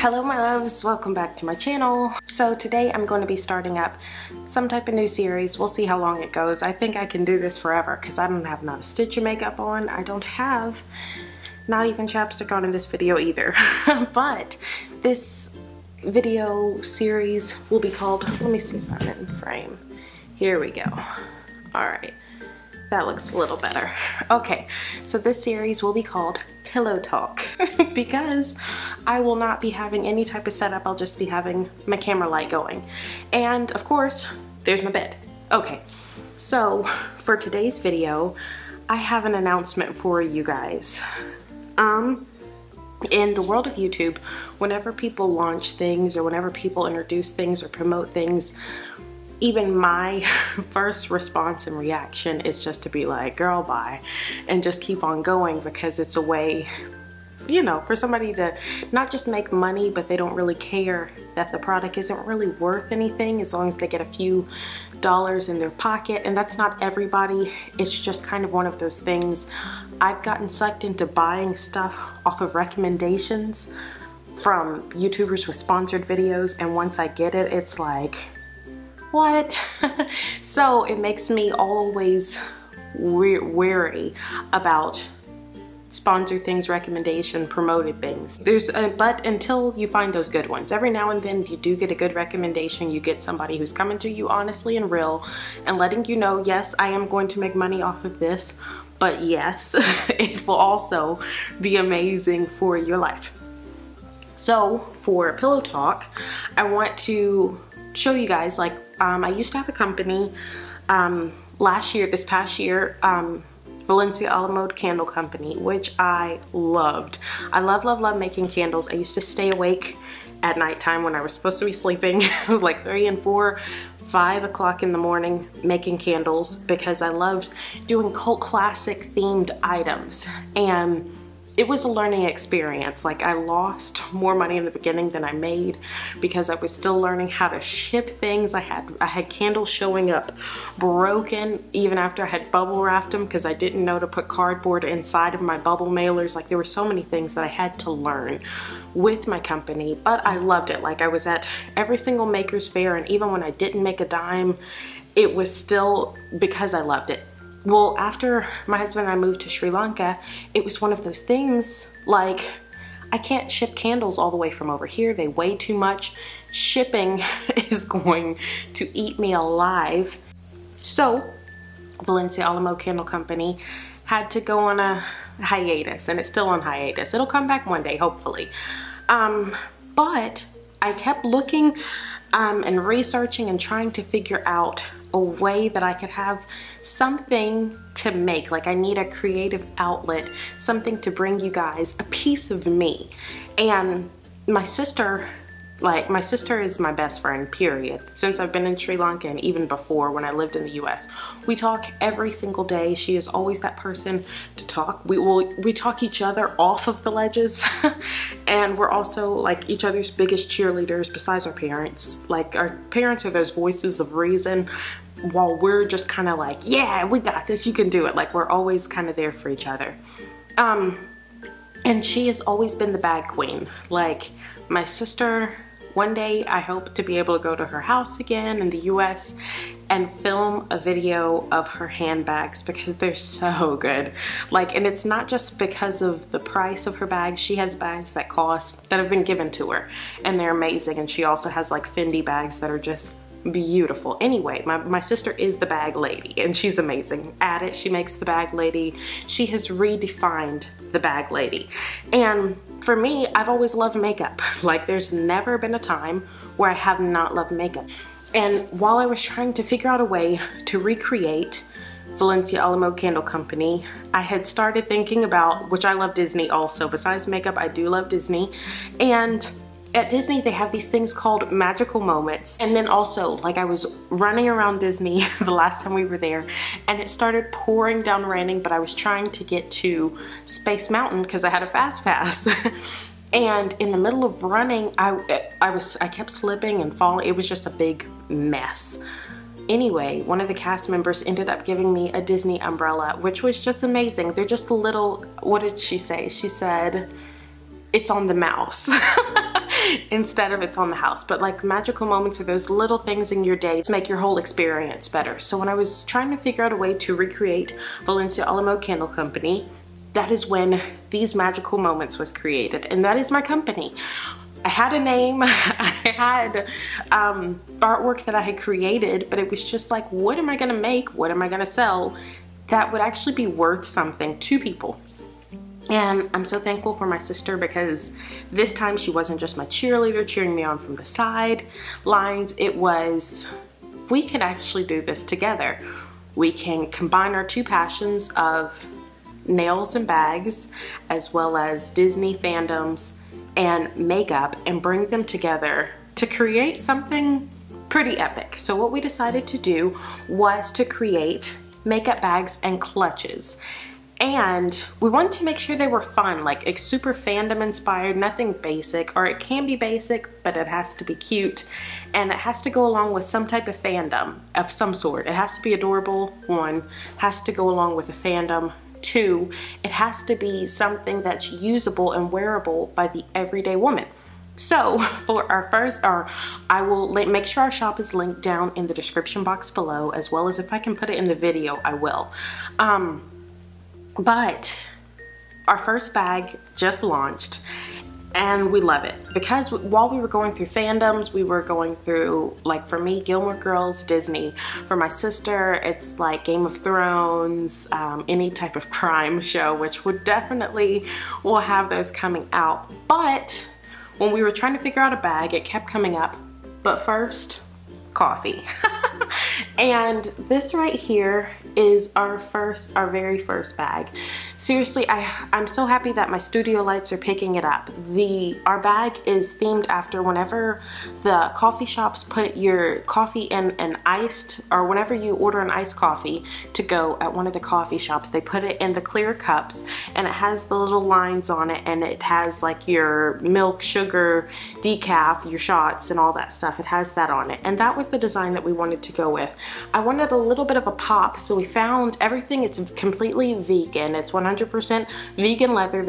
Hello my loves, welcome back to my channel. So today I'm going to be starting up some type of new series. We'll see how long it goes. I think I can do this forever because I don't have not a stitch of makeup on. I don't have not even chapstick on in this video either. But this video series will be called, let me see if I'm in frame. Here we go. Alright, that looks a little better. Okay, so this series will be called Pillow Talk because I will not be having any type of setup. I'll just be having my camera light going. And of course, there's my bed. Okay, so for today's video, I have an announcement for you guys. In the world of YouTube, whenever people launch things or whenever people introduce things or promote things, even my first response and reaction is just to be like, girl, bye, and just keep on going, because it's a way, you know, for somebody to not just make money, but they don't really care that the product isn't really worth anything as long as they get a few dollars in their pocket. And that's not everybody. It's just kind of one of those things. I've gotten sucked into buying stuff off of recommendations from YouTubers with sponsored videos, and once I get it, it's like, what? So it makes me always wary about sponsored things, recommendation, promoted things. But until you find those good ones, every now and then you do get a good recommendation. You get somebody who's coming to you honestly and real and letting you know, yes, I am going to make money off of this, but yes, it will also be amazing for your life. So for Pillow Talk, I want to show you guys, like, I used to have a company this past year, Valenciaalamode candle company, which I loved. I love making candles. I used to stay awake at nighttime when I was supposed to be sleeping, like 3 and 4, 5 o'clock in the morning, making candles because I loved doing cult classic themed items. And it was a learning experience. Like, I lost more money in the beginning than I made because I was still learning how to ship things. I had candles showing up broken even after I had bubble wrapped them because I didn't know to put cardboard inside of my bubble mailers. Like, there were so many things that I had to learn with my company, but I loved it. Like, I was at every single maker's fair, and even when I didn't make a dime, it was still because I loved it. Well, after my husband and I moved to Sri Lanka, it was one of those things, like, I can't ship candles all the way from over here. They weigh too much. Shipping is going to eat me alive. So, Valenciaalamode Candle Company had to go on a hiatus, and it's still on hiatus. It'll come back one day, hopefully. But I kept looking and researching and trying to figure out a way that I could have something to make. Like, I need a creative outlet, something to bring you guys a piece of me. And my sister is my best friend, period. Since I've been in Sri Lanka and even before when I lived in the US. We talk every single day. She is always that person to talk. We talk each other off of the ledges. And we're also like each other's biggest cheerleaders besides our parents. Like, our parents are those voices of reason, while we're just kind of like, yeah, we got this, you can do it. Like, we're always kind of there for each other. And she has always been the bag queen. Like, my sister, one day I hope to be able to go to her house again in the US and film a video of her handbags because they're so good. Like, and it's not just because of the price of her bags. She has bags that have been given to her, and they're amazing. And she also has like Fendi bags that are just beautiful. Anyway, my sister is the bag lady, and she's amazing at it. She makes the bag lady. She has redefined the bag lady. And for me, I've always loved makeup. Like, there's never been a time where I have not loved makeup. And while I was trying to figure out a way to recreate Valenciaalamode Candle Company, I had started thinking about, which I love Disney also. Besides makeup, I do love Disney. And at Disney, they have these things called magical moments. And then also, like, I was running around Disney the last time we were there, and it started pouring down raining, but I was trying to get to Space Mountain because I had a fast pass. And in the middle of running, I kept slipping and falling. It was just a big mess. Anyway, one of the cast members ended up giving me a Disney umbrella, which was just amazing. They're just little, what did she say? She said, it's on the mouse. instead of it's on the house. But like magical moments are those little things in your day to make your whole experience better. So when I was trying to figure out a way to recreate Valenciaalamode Candle Company, that is when these magical moments was created, and that is my company. I had a name, I had artwork that I had created, but it was just like, what am I gonna make? What am I gonna sell that would actually be worth something to people? And I'm so thankful for my sister, because this time she wasn't just my cheerleader cheering me on from the sidelines. It was, we can actually do this together. We can combine our two passions of nails and bags, as well as Disney fandoms and makeup, and bring them together to create something pretty epic. So what we decided to do was to create makeup bags and clutches. And we wanted to make sure they were fun, like it's super fandom inspired, nothing basic, or it can be basic, but it has to be cute. And it has to go along with some type of fandom of some sort. It has to be adorable, one, has to go along with a fandom, two, it has to be something that's usable and wearable by the everyday woman. So for our first, I will make sure our shop is linked down in the description box below, as well as if I can put it in the video, I will. But our first bag just launched, and we love it, because while we were going through fandoms, we were going through, like for me, Gilmore Girls, Disney. For my sister, it's like Game of Thrones, any type of crime show, which would definitely, will have those coming out. But when we were trying to figure out a bag, it kept coming up. But first, coffee. And this right here is our very first bag. Seriously, I'm so happy that my studio lights are picking it up. Our bag is themed after whenever the coffee shops put your coffee in an iced, or whenever you order an iced coffee to go at one of the coffee shops, they put it in the clear cups, and it has the little lines on it, and it has like your milk, sugar, decaf, your shots, and all that stuff. It has that on it, and that was the design that we wanted to go with. I wanted a little bit of a pop, so we found everything. It's completely vegan. It's 100% vegan leather.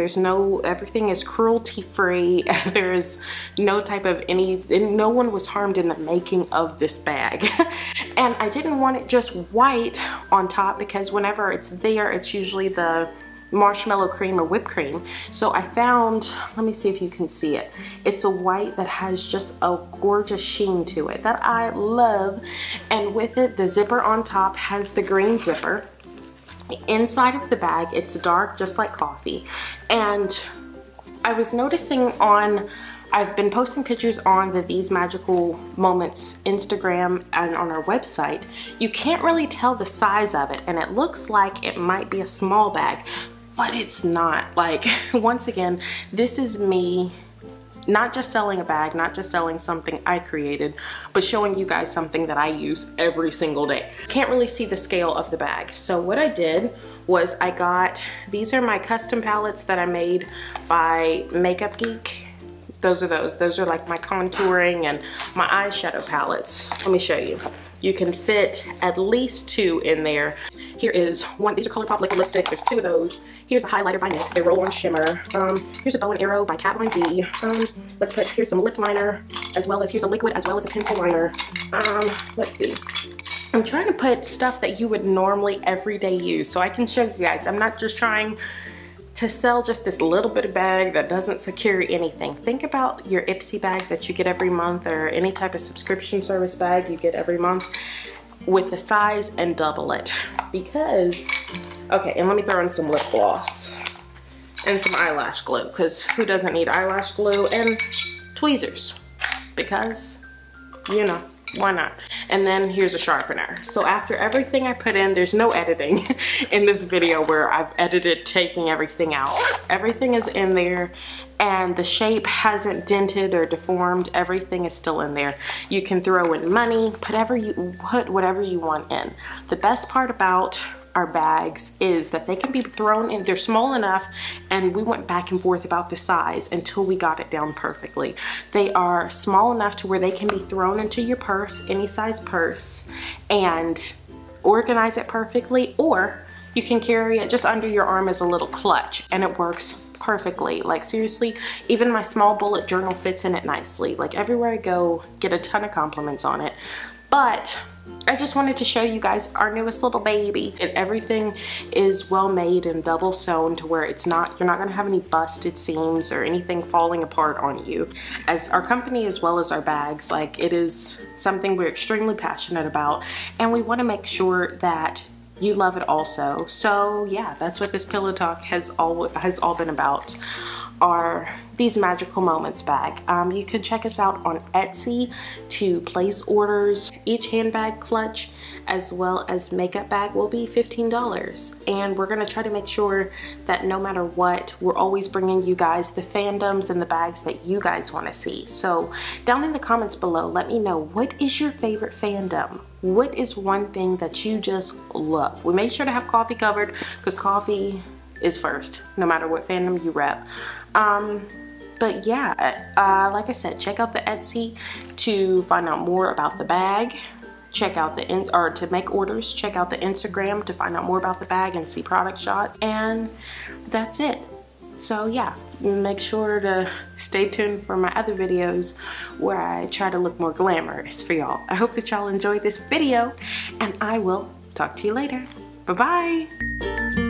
Everything is cruelty free. There is no type of no one was harmed in the making of this bag. And I didn't want it just white on top, because whenever it's there, it's usually the marshmallow cream or whipped cream. So I found, let me see if you can see it. It's a white that has just a gorgeous sheen to it that I love. And with it, the zipper on top has the green zipper. Inside of the bag, it's dark, just like coffee. And I was noticing I've been posting pictures on the These Magical Moments Instagram and on our website. You can't really tell the size of it, and it looks like it might be a small bag, but it's not. Like, once again, this is me not just selling a bag, not just selling something I created, but showing you guys something that I use every single day. Can't really see the scale of the bag. So what I did was these are my custom palettes that I made by Makeup Geek. Those are like my contouring and my eyeshadow palettes. Let me show you. You can fit at least 2 in there. Here is one. These are ColourPop liquid lipstick. There's 2 of those. Here's a highlighter by NYX. They roll on shimmer. Here's a bow and arrow by Kat Von D. Here's some lip liner, as well as here's a liquid, as well as a pencil liner. Let's see. I'm trying to put stuff that you would normally everyday use, so I can show you guys. I'm not just trying to sell just this little bit of bag that doesn't secure anything. Think about your Ipsy bag that you get every month, or any type of subscription service bag you get every month, with the size, and double it. Because, okay, and let me throw in some lip gloss and some eyelash glue, because who doesn't need eyelash glue, and tweezers, because, you know, why not? And then here's a sharpener. So after everything I put in, there's no editing in this video where I've edited taking everything out. Everything is in there, and the shape hasn't dented or deformed. Everything is still in there. You can throw in money, put whatever you want in. The best part about our bags is that they can be thrown in. They're small enough, and we went back and forth about the size until we got it down perfectly. They are small enough to where they can be thrown into your purse, any size purse, and organize it perfectly, or you can carry it just under your arm as a little clutch, and it works perfectly. Like seriously, even my small bullet journal fits in it nicely. Like everywhere I go, get a ton of compliments on it. But I just wanted to show you guys our newest little baby. And everything is well made and double sewn to where it's not, you're not gonna have any busted seams or anything falling apart on you. As our company as well as our bags, like it is something we're extremely passionate about, and we wanna make sure that you love it also. So yeah, that's what this pillow talk has all been about. Are these magical moments bag. You can check us out on Etsy to place orders. Each handbag clutch as well as makeup bag will be $15, and we're gonna try to make sure that no matter what, we're always bringing you guys the fandoms and the bags that you guys want to see. So down in the comments below, let me know, what is your favorite fandom? What is one thing that you just love? We made sure to have coffee covered because coffee is first, no matter what fandom you rep. But yeah, like I said, check out the Etsy to find out more about the bag. Check out to make orders. Check out the Instagram to find out more about the bag and see product shots. And that's it. So yeah, make sure to stay tuned for my other videos where I try to look more glamorous for y'all. I hope that y'all enjoyed this video, and I will talk to you later. Bye-bye.